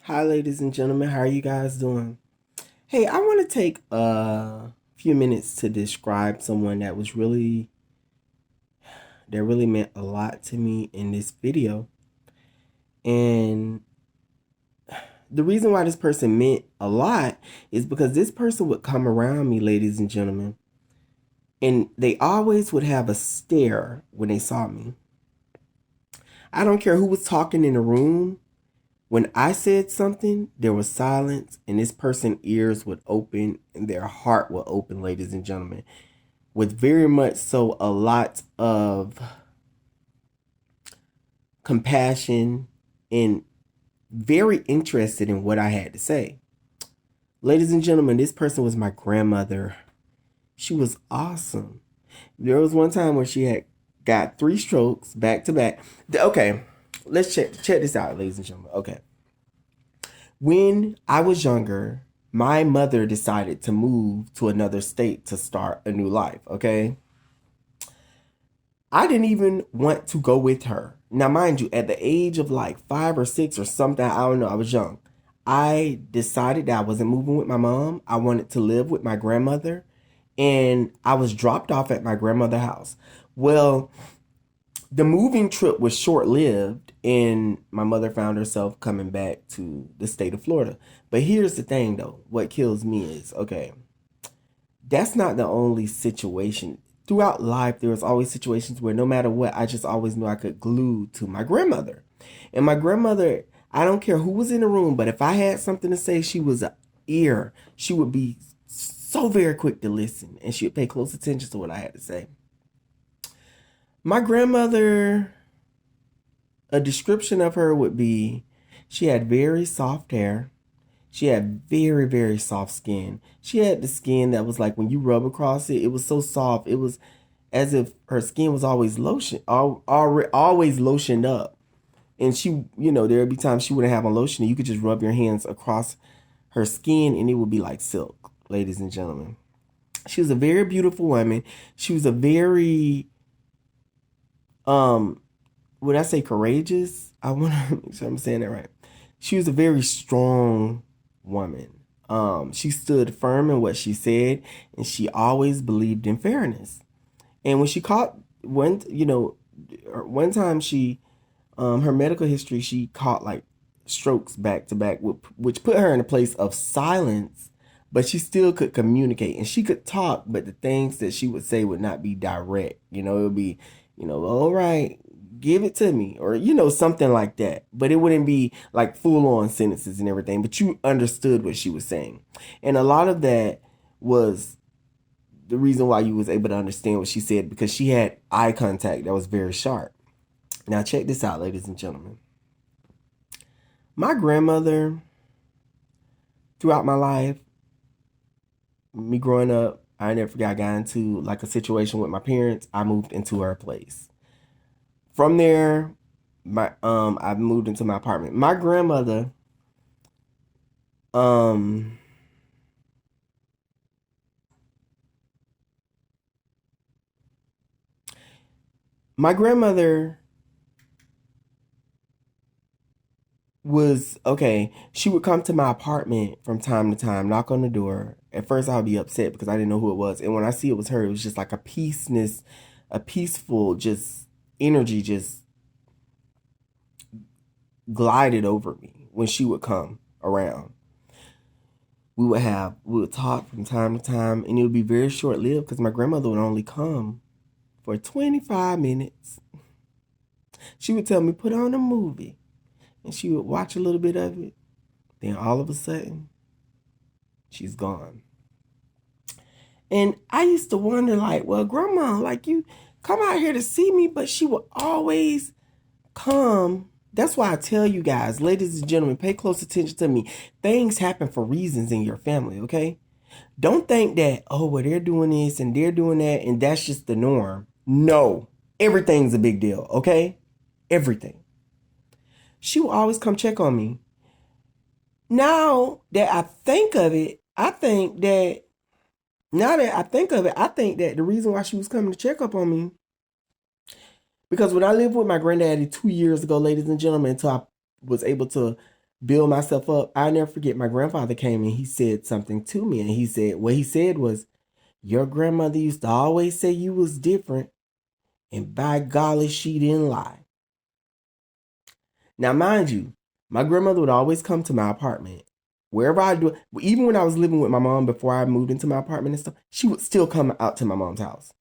Hi, ladies and gentlemen. How are you guys doing? Hey, I want to take a few minutes to describe someone that really meant a lot to me in this video. And the reason why this person meant a lot is because this person would come around me, ladies and gentlemen, and they always would have a stare when they saw me. I don't care who was talking in the room. When I said something, there was silence, and this person's ears would open and their heart would open, ladies and gentlemen, with very much so a lot of compassion and very interested in what I had to say. Ladies and gentlemen, this person was my grandmother. She was awesome. There was one time where she had got 3 strokes back to back. Okay, let's check this out, ladies and gentlemen. Okay. When I was younger, my mother decided to move to another state to start a new life, okay? I didn't even want to go with her. Now, mind you, at the age of like 5 or 6 or something, I don't know, I was young. I decided that I wasn't moving with my mom. I wanted to live with my grandmother, and I was dropped off at my grandmother's house. Well, the moving trip was short lived, and my mother found herself coming back to the state of Florida. But here's the thing, though, what kills me is okay, that's not the only situation. Throughout life, there was always situations where no matter what, I just always knew I could glue to my grandmother. And my grandmother, I don't care who was in the room, but if I had something to say, she was an ear. She would be so very quick to listen, and she would pay close attention to what I had to say. My grandmother, a description of her would be she had very soft hair. She had very, very soft skin. She had the skin that was like when you rub across it, it was so soft. It was as if her skin was always always lotioned up. And she, there would be times she wouldn't have on lotion, and you could just rub your hands across her skin, and it would be like silk, ladies and gentlemen. She was a very beautiful woman. She was a very, um, would I say courageous? I want to make sure I'm saying that right. She was a very strong woman. She stood firm in what she said, and she always believed in fairness. And when she caught one time her medical history, she caught like strokes back to back, which put her in a place of silence, but she still could communicate and she could talk, but the things that she would say would not be direct. It would be, all right, give it to me, or something like that. But it wouldn't be like full on sentences and everything, but you understood what she was saying. And a lot of that was the reason why you was able to understand what she said, because she had eye contact that was very sharp. Now check this out, ladies and gentlemen. My grandmother, throughout my life, me growing up, I never forgot I got into like a situation with my parents. I moved into her place. From there, I moved into my apartment. My grandmother, um my grandmother was okay. She would come to my apartment from time to time, knock on the door. At first, I would be upset because I didn't know who it was, and when I see it was her, it was just like a peaceful, just energy, just glided over me when she would come around. We would talk from time to time, and it would be very short lived because my grandmother would only come for 25 minutes. She would tell me put on a movie, and she would watch a little bit of it. Then all of a sudden, she's gone. And I used to wonder, like, well, grandma, like you come out here to see me, but she would always come. That's why I tell you guys, ladies and gentlemen, pay close attention to me. Things happen for reasons in your family, okay? Don't think that, oh, well, they're doing this and they're doing that, and that's just the norm. No, everything's a big deal, okay? Everything. She will always come check on me. Now that I think of it, I think that the reason why she was coming to check up on me, because when I lived with my granddaddy 2 years ago, ladies and gentlemen, until I was able to build myself up. I never forget my grandfather came and he said something to me. And he said, what he said was, your grandmother used to always say you was different. And by golly, she didn't lie. Now, mind you, my grandmother would always come to my apartment. Wherever I do, even when I was living with my mom before I moved into my apartment and stuff, she would still come out to my mom's house.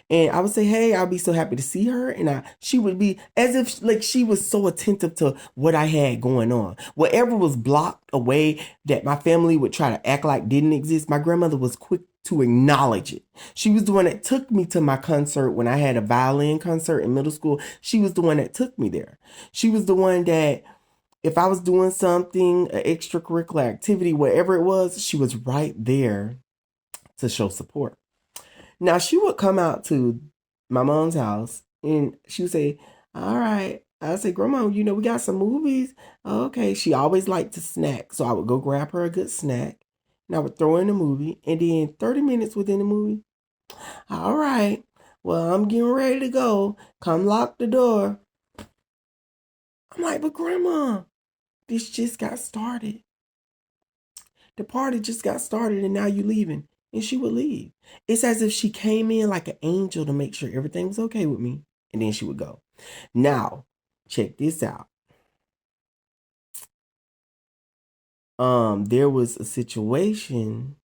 And I would say, hey, I'll be so happy to see her. And she would be as if like she was so attentive to what I had going on. Whatever was blocked away that my family would try to act like didn't exist, my grandmother was quick to acknowledge it. She was the one that took me to my concert when I had a violin concert in middle school. She was the one that took me there. She was the one that if I was doing something, an extracurricular activity, whatever it was, she was right there to show support. Now she would come out to my mom's house and she would say, all right. I say, Grandma, we got some movies. Okay. She always liked to snack. So I would go grab her a good snack and I would throw in the movie. And then 30 minutes within the movie, all right. Well, I'm getting ready to go. Come lock the door. I'm like, but Grandma, this just got started. The party just got started and now you leaving. And she would leave. It's as if she came in like an angel to make sure everything was okay with me. And then she would go. Now, check this out. There was a situation,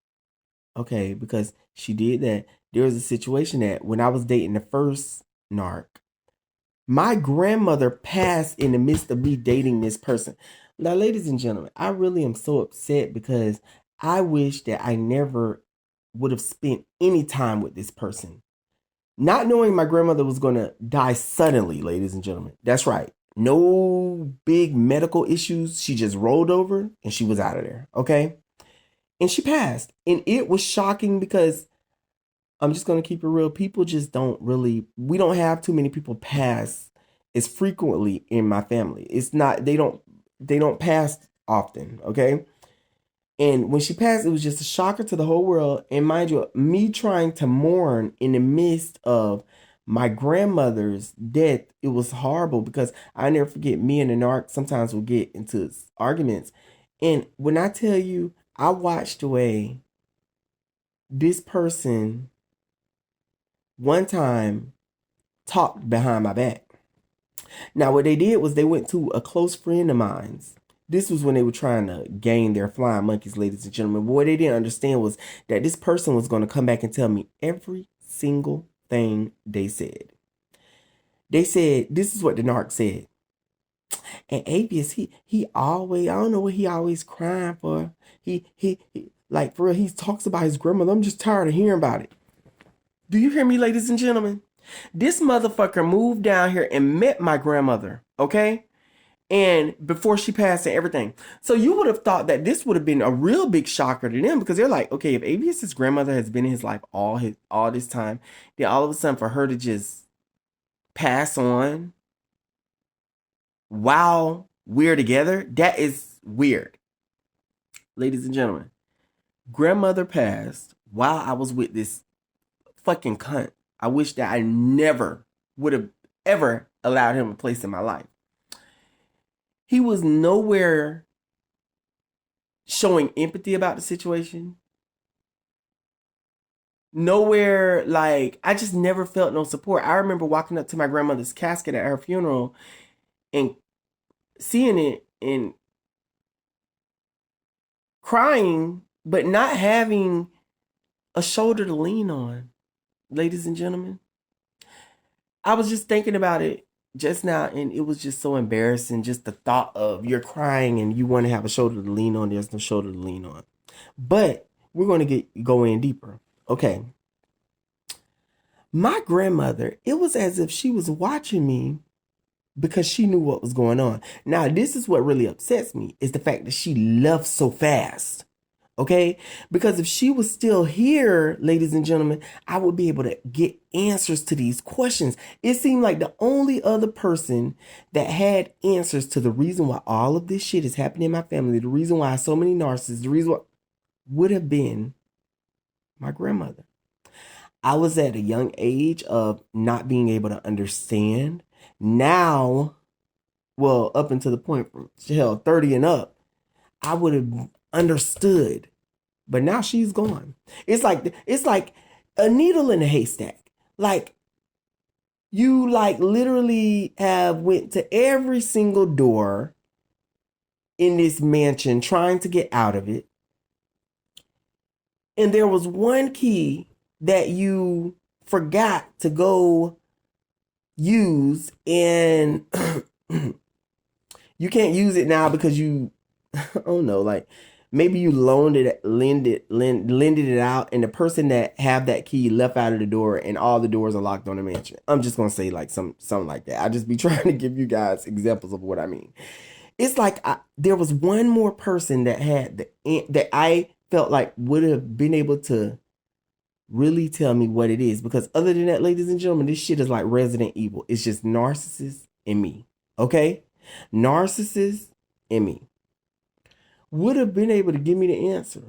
okay, because she did that. There was a situation that when I was dating the first narc, my grandmother passed in the midst of me dating this person. Now, ladies and gentlemen, I really am so upset because I wish that I never would have spent any time with this person. Not knowing my grandmother was going to die suddenly, ladies and gentlemen. That's right. No big medical issues. She just rolled over and she was out of there. Okay. And she passed. And it was shocking because I'm just going to keep it real. People just we don't have too many people pass as frequently in my family. It's not, they don't pass often. Okay. And when she passed, it was just a shocker to the whole world. And mind you, me trying to mourn in the midst of my grandmother's death, it was horrible because I never forget me and the narc sometimes will get into arguments. And when I tell you, I watched the way this person one time talked behind my back. Now, what they did was they went to a close friend of mine's. This was when they were trying to gain their flying monkeys, ladies and gentlemen. But what they didn't understand was that this person was going to come back and tell me every single thing they said. They said, this is what the narc said. And Apius, he always, I don't know what he always crying for. He like for real, he talks about his grandmother. I'm just tired of hearing about it. Do you hear me, ladies and gentlemen? This motherfucker moved down here and met my grandmother, okay? And before she passed and everything. So you would have thought that this would have been a real big shocker to them because they're like, okay, if Avius's grandmother has been in his life all this time, then all of a sudden for her to just pass on while we're together, that is weird. Ladies and gentlemen, grandmother passed while I was with this fucking cunt. I wish that I never would have ever allowed him a place in my life. He was nowhere showing empathy about the situation. Nowhere, like, I just never felt no support. I remember walking up to my grandmother's casket at her funeral and seeing it and crying, but not having a shoulder to lean on, ladies and gentlemen. I was just thinking about it just now, and it was just so embarrassing. Just the thought of you're crying and you want to have a shoulder to lean on. There's no shoulder to lean on. But we're going to go in deeper. Okay. My grandmother, it was as if she was watching me because she knew what was going on. Now, this is what really upsets me is the fact that she left so fast. Okay? Because if she was still here, ladies and gentlemen, I would be able to get answers to these questions. It seemed like the only other person that had answers to the reason why all of this shit is happening in my family, the reason why so many narcissists, the reason why would have been my grandmother. I was at a young age of not being able to understand. Now, well, up until the point from 30 and up, I would have understood. But now she's gone. It's like a needle in a haystack. Like you like literally have went to every single door in this mansion trying to get out of it. And there was one key that you forgot to go use, and you can't use it now because you I don't know, like maybe you lended it out, and the person that have that key left out of the door, and all the doors are locked on the mansion. I'm just gonna say like something like that. I just be trying to give you guys examples of what I mean. It's like there was one more person that had that I felt like would have been able to really tell me what it is, because other than that, ladies and gentlemen, this shit is like Resident Evil. It's just narcissist and me. Okay, narcissist and me would have been able to give me the answer.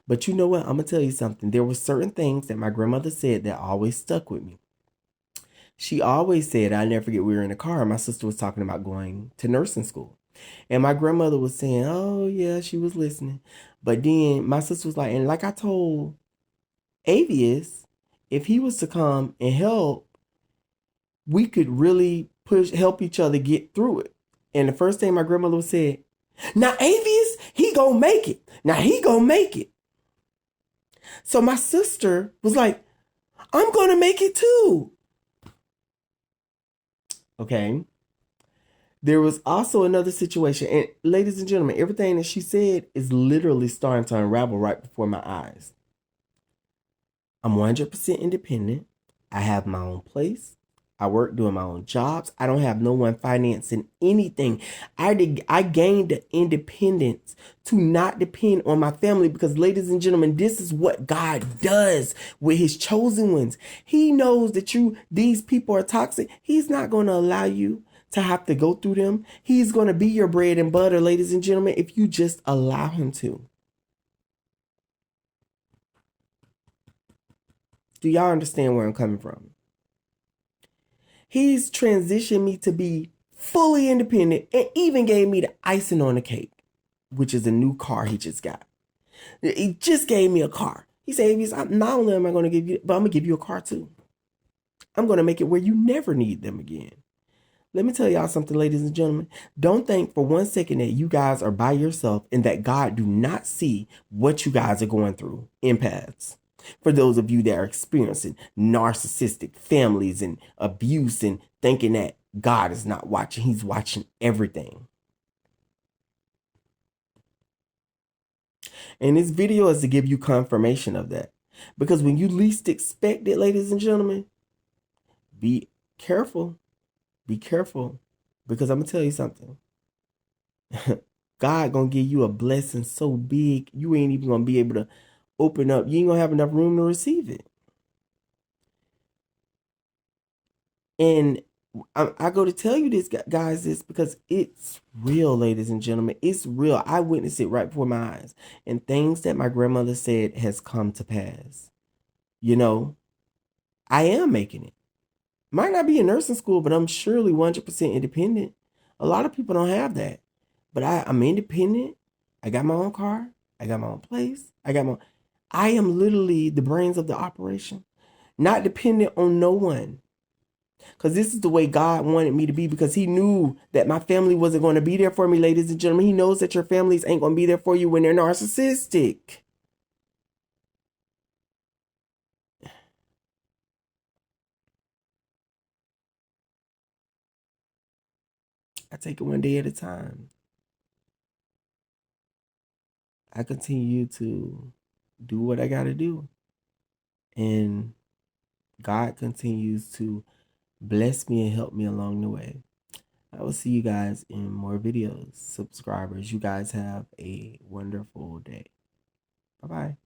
But you know what? I'm gonna tell you something. There were certain things that my grandmother said that always stuck with me. She always said, I never forget, we were in a car and my sister was talking about going to nursing school. And my grandmother was saying, oh yeah, she was listening. But then my sister was like, and like I told Avius, if he was to come and help, we could really help each other get through it. And the first thing my grandmother said, now Avius, he gonna make it. Now he gonna make it. So my sister was like, I'm gonna make it too. Okay. There was also another situation. And ladies and gentlemen, everything that she said is literally starting to unravel right before my eyes. I'm 100% independent. I have my own place. I work doing my own jobs. I don't have no one financing anything. I gained the independence to not depend on my family, because ladies and gentlemen, this is what God does with his chosen ones. He knows that these people are toxic. He's not going to allow you to have to go through them. He's going to be your bread and butter, ladies and gentlemen, if you just allow him to. Do y'all understand where I'm coming from? He's transitioned me to be fully independent, and even gave me the icing on the cake, which is a new car he just got. He just gave me a car. He said, not only am I going to give you, but I'm going to give you a car too. I'm going to make it where you never need them again. Let me tell y'all something, ladies and gentlemen. Don't think for one second that you guys are by yourself and that God do not see what you guys are going through. Empaths. For those of you that are experiencing narcissistic families and abuse and thinking that God is not watching, he's watching everything. And this video is to give you confirmation of that. Because when you least expect it, ladies and gentlemen, be careful. Be careful. Because I'm going to tell you something. God going to give you a blessing so big, you ain't even going to be able to open up. You ain't going to have enough room to receive it. And I go to tell you this, guys, this because it's real, ladies and gentlemen. It's real. I witnessed it right before my eyes. And things that my grandmother said has come to pass. You know, I am making it. Might not be in nursing school, but I'm surely 100% independent. A lot of people don't have that. But I'm independent. I got my own car. I got my own place. I am literally the brains of the operation. Not dependent on no one. Because this is the way God wanted me to be, because he knew that my family wasn't going to be there for me, ladies and gentlemen. He knows that your families ain't going to be there for you when they're narcissistic. I take it one day at a time. I continue to do what I got to do. And God continues to bless me and help me along the way. I will see you guys in more videos. Subscribers, you guys have a wonderful day. Bye-bye.